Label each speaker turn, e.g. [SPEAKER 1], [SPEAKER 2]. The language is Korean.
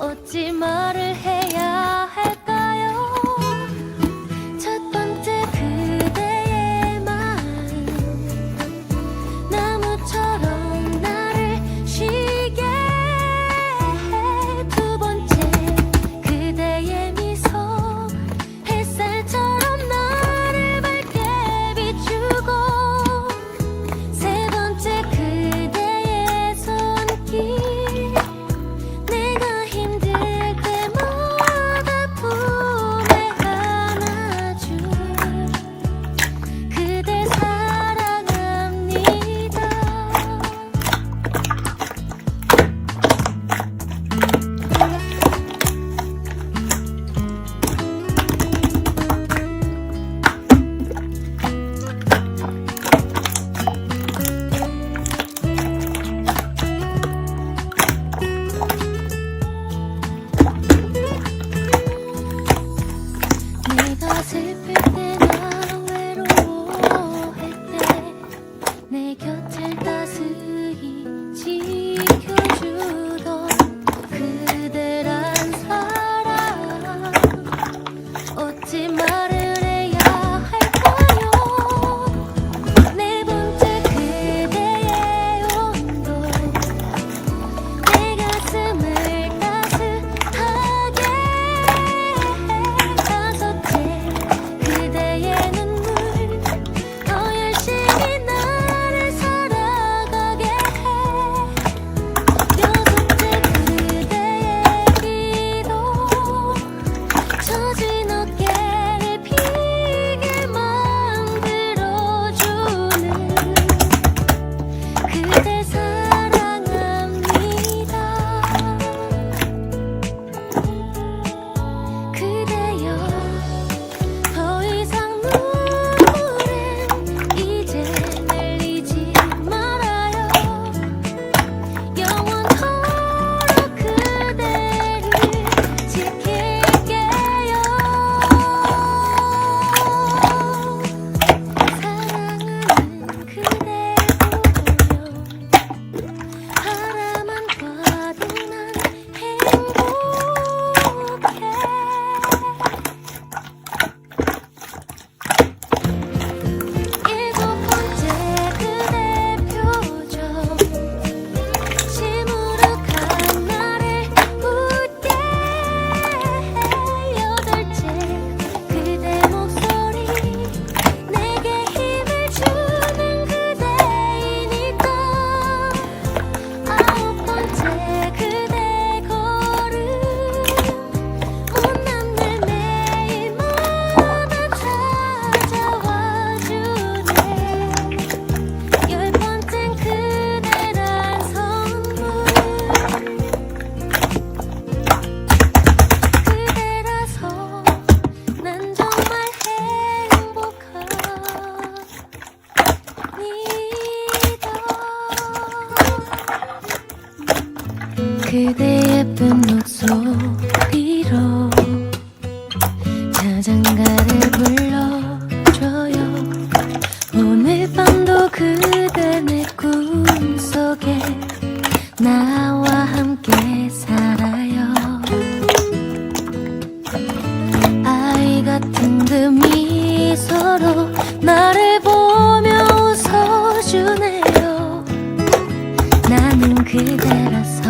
[SPEAKER 1] 어찌 말을 해야 할까요? 첫 번째 그대의 마음 나무처럼 나를 쉬게 해. 두 번째 그대의 미소 햇살처럼 나를 밝게 비추고. 세 번째 그대의 손길 내가 힘들 때마다 품에 안아줄 그대 사랑합니다. 내가 슬플 때나 외로워할 때 내 곁을 따스히 지켜주던 그대란 사람 어찌 말을 해야 할까요? 네 번째 그대의 온도 내 가슴을 따뜻하게 해. 다섯째 그대의 눈물 더 열심히 나를 살아가게 해. 여섯째 그대의 기도 처진 어깨를 피게 만들어주는 그대 사랑합니다. 그대여 더 이상 눈물은 이제 흘리지 말아요. 영원토록 그대를 지킬게요. 사랑하는 그대 보면 바라만 봐도 난 행복해. 일곱 번째 그대 표정 시무룩한 나를 웃게 해. 여덟째 그대 목소리 내게 힘을 주는 그대이니까. 아홉 번째 그대 걸음 못난 날 매일마다 찾아와 주네. 열 번째는 그대란 선물 그대라서 난 정말 행복합니다. 그대 예쁜 목소리로 자장가를 불러줘요. 오늘 밤도 그대 내 꿈속에 나와 함께 살아요. 아이 같은 그 미소로 나를 보며 웃어주네요. 나는 그대라서